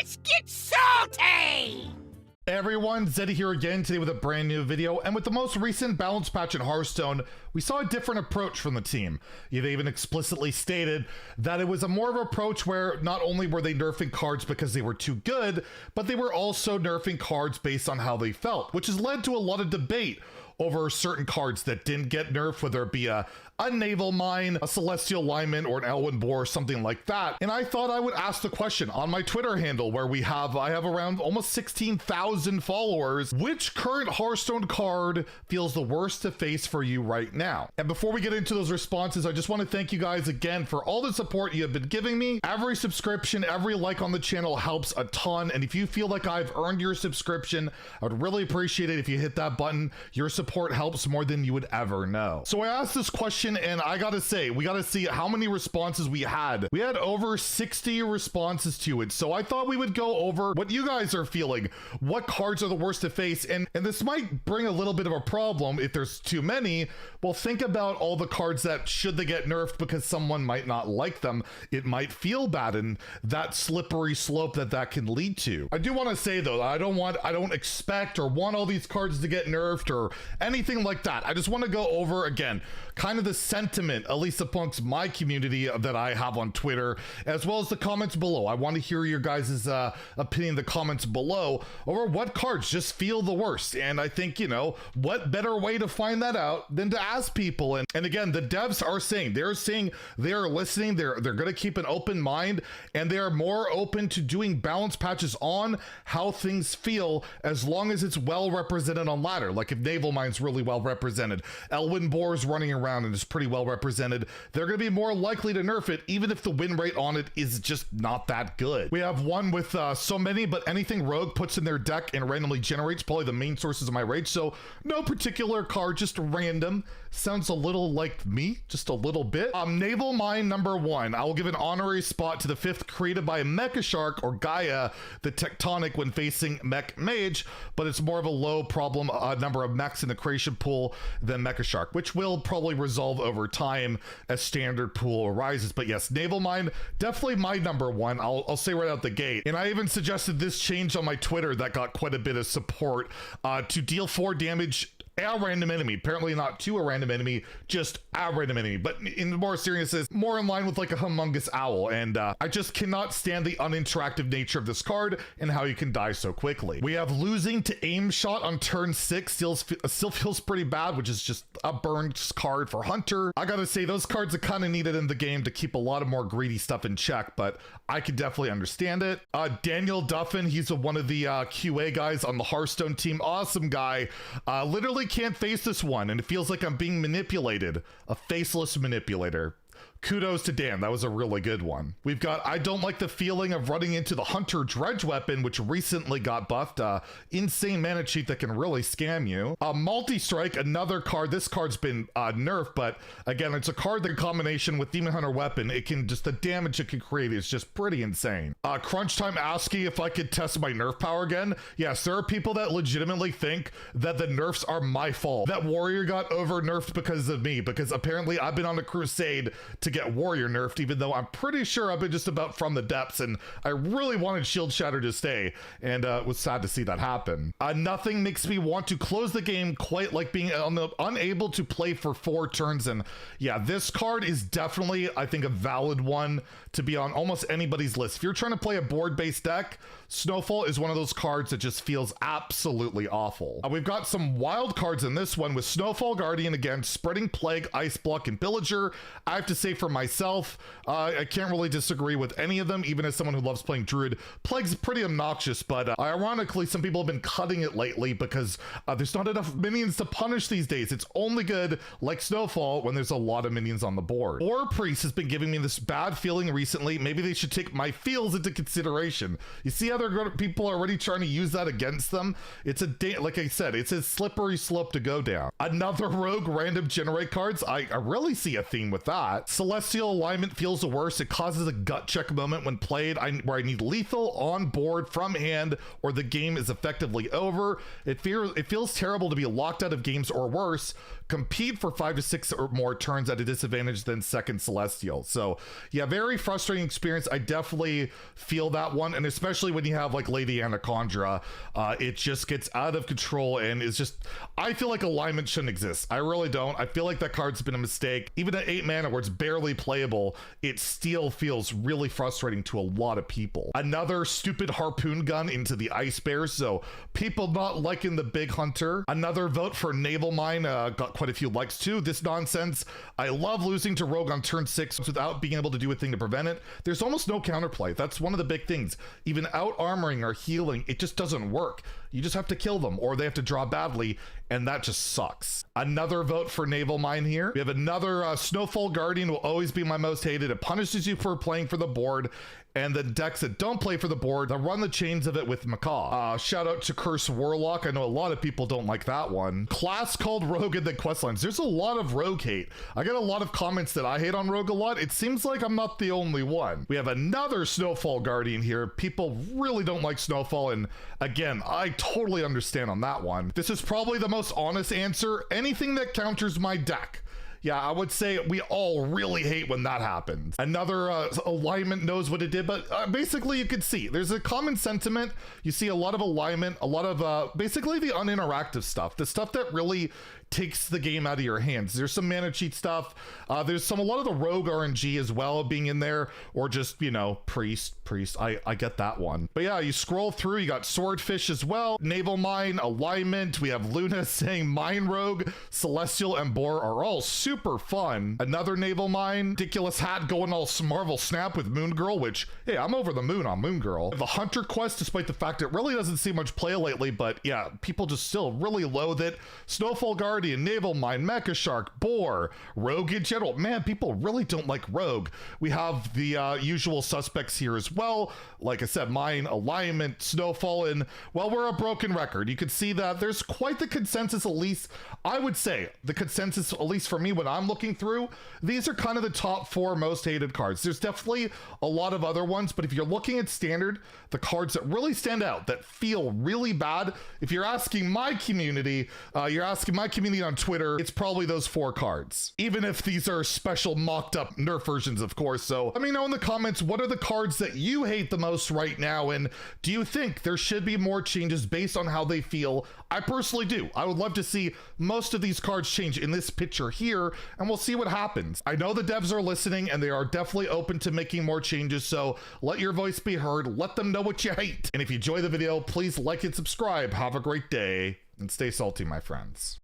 Let's get salty! Hey everyone, Zeddy here again today with a brand new video, and with the most recent balance patch in Hearthstone, we saw a different approach from the team. They even explicitly stated that it was a more of an approach where not only were they nerfing cards because they were too good, but they were also nerfing cards based on how they felt, which has led to a lot of debate over certain cards that didn't get nerfed, whether it be a Naval Mine, a Celestial Lineman, or an Elwyn Boar, or something like that. And I thought I would ask the question on my Twitter handle, where I have around almost 16,000 followers. Which current Hearthstone card feels the worst to face for you right now? And before we get into those responses, I just want to thank you guys again for all the support you have been giving me. Every subscription, every like on the channel helps a ton. And if you feel like I've earned your subscription, I would really appreciate it if you hit that button. Your support helps more than you would ever know. So I asked this question, and I gotta say, we gotta see how many responses we had. We had over 60 responses to it, so I thought we would go over what you guys are feeling. What cards are the worst to face? And this might bring a little bit of a problem if there's too many. Well, think about all the cards that, should they get nerfed because someone might not like them, it might feel bad, and that slippery slope that can lead to. I do want to say though, I don't expect or want all these cards to get nerfed or anything like that. I just want to go over again kind of the sentiment, at least amongst my community that I have on Twitter, as well as the comments below. I want to hear your guys' opinion in the comments below over what cards just feel the worst. And I think, you know, what better way to find that out than to ask people. And again, the devs are saying, they're listening, they're going to keep an open mind, and they're more open to doing balance patches on how things feel, as long as it's well represented on ladder. Like if Naval Mine's really well represented, Elwyn Boar's running around and is pretty well represented, they're going to be more likely to nerf it, even if the win rate on it is just not that good. We have one with so many, but anything Rogue puts in their deck and randomly generates, probably the main sources of my rage. So no particular card, just random. Sounds a little like me, just a little bit. Naval Mine #1. I will give an honorary spot to the 5th created by Mecha Shark or Gaia, the Tectonic, when facing Mech Mage, but it's more of a low problem number of mechs in the creation pool than Mecha Shark, which will probably resolve over time as standard pool arises. But yes, Naval Mine, definitely my #1. I'll say right out the gate. And I even suggested this change on my Twitter that got quite a bit of support, to deal 4 damage a random enemy. Apparently not to a random enemy, just a random enemy. But in more seriousness, more in line with like a humongous owl. And I just cannot stand the uninteractive nature of this card and how you can die so quickly. We have losing to aim shot on turn 6 still feels pretty bad, which is just a burned card for Hunter. I gotta say, those cards are kind of needed in the game to keep a lot of more greedy stuff in check, but I could definitely understand it. Daniel Duffin, he's one of the QA guys on the Hearthstone team. Awesome guy. Literally can't face this one, and it feels like I'm being manipulated. A faceless manipulator. Kudos to Dan, that was a really good one. We've got, I don't like the feeling of running into the Hunter Dredge weapon, which recently got buffed. Insane mana cheat that can really scam you. Multi-strike, another card. This card's been nerfed, but again, it's a card that in combination with Demon Hunter weapon, it can just, the damage it can create is just pretty insane. Crunch Time asking if I could test my nerf power again. Yes, there are people that legitimately think that the nerfs are my fault. That warrior got over nerfed because of me, because apparently I've been on a crusade to get warrior nerfed, even though I'm pretty sure I've been just about from the depths, and I really wanted Shield Shatter to stay, and it was sad to see that happen. Nothing makes me want to close the game quite like being unable to play for 4 turns, and yeah, this card is definitely, I think, a valid one to be on almost anybody's list. If you're trying to play a board-based deck, Snowfall is one of those cards that just feels absolutely awful. We've got some wild cards in this one with Snowfall Guardian again, Spreading Plague, Ice Block, and Pillager. I have to say for myself, I can't really disagree with any of them, even as someone who loves playing Druid. Plague's pretty obnoxious, but ironically, some people have been cutting it lately because there's not enough minions to punish these days. It's only good, like Snowfall, when there's a lot of minions on the board. Or Priest has been giving me this bad feeling recently. Maybe they should take my feels into consideration. You see how people are already trying to use that against them? It's like I said, it's a slippery slope to go down. Another rogue random generate cards. I really see a theme with that. Celestial alignment feels the worst. It causes a gut check moment when played, where I need lethal on board from hand or the game is effectively over. It feels terrible to be locked out of games or worse, compete for 5 to 6 or more turns at a disadvantage than second Celestial. So yeah, very frustrating experience. I definitely feel that one, and especially when you have like Lady Anacondra, it just gets out of control and is just, I feel like alignment shouldn't exist. I really don't. I feel like that card's been a mistake. Even at 8 mana where it's barely playable, it still feels really frustrating to a lot of people. Another stupid harpoon gun into the Ice Bears, so people not liking the big hunter. Another vote for Naval Mine, got quite a few likes too. This nonsense. I love losing to Rogue on turn 6 without being able to do a thing to prevent it. There's almost no counterplay. That's one of the big things. Even out armoring or healing, it just doesn't work. You just have to kill them or they have to draw badly, and that just sucks. Another vote for Naval Mine here. We have another Snowfall Guardian will always be my most hated. It punishes you for playing for the board, and the decks that don't play for the board, they'll run the chains of it with Macaw. Shout out to Curse Warlock. I know a lot of people don't like that one. Class called Rogue in the questlines. There's a lot of Rogue hate. I get a lot of comments that I hate on Rogue a lot. It seems like I'm not the only one. We have another Snowfall Guardian here. People really don't like Snowfall, and again, I totally understand on that one. This is probably the most honest answer. Anything that counters my deck. Yeah, I would say we all really hate when that happens. Another alignment knows what it did, but basically you could see there's a common sentiment. You see a lot of alignment, a lot of basically the uninteractive stuff, the stuff that really takes the game out of your hands. There's some mana cheat stuff. There's a lot of the rogue RNG as well being in there, or just, you know, priest. I get that one. But yeah, you scroll through, you got Swordfish as well, Naval Mine, alignment. We have Luna saying Mine Rogue, Celestial, and Boar are all super fun. Another Naval Mine, ridiculous hat going all Marvel Snap with Moon Girl, which, hey, I'm over the moon on Moon Girl. The Hunter Quest, despite the fact it really doesn't see much play lately, but yeah, people just still really loathe it. Snowfall Guardian, Naval Mine, Mecha Shark, Boar, Rogue in general. Man, people really don't like Rogue. We have the usual suspects here as well. Like I said, Mine, alignment, Snowfall, and well, we're a broken record. You can see that there's quite the consensus, at least I would say the consensus, at least for me when I'm looking through, these are kind of the top 4 most hated cards. There's definitely a lot of other ones, but if you're looking at standard, the cards that really stand out, that feel really bad, if you're asking my community, on Twitter, it's probably those 4 cards. Even if these are special mocked up nerf versions, of course. So let me know in the comments, what are the cards that you hate the most right now? And do you think there should be more changes based on how they feel? I personally do. I would love to see most of these cards change in this picture here, and we'll see what happens. I know the devs are listening and they are definitely open to making more changes, so let your voice be heard. Let them know what you hate. And if you enjoy the video, please like and subscribe. Have a great day and stay salty, my friends.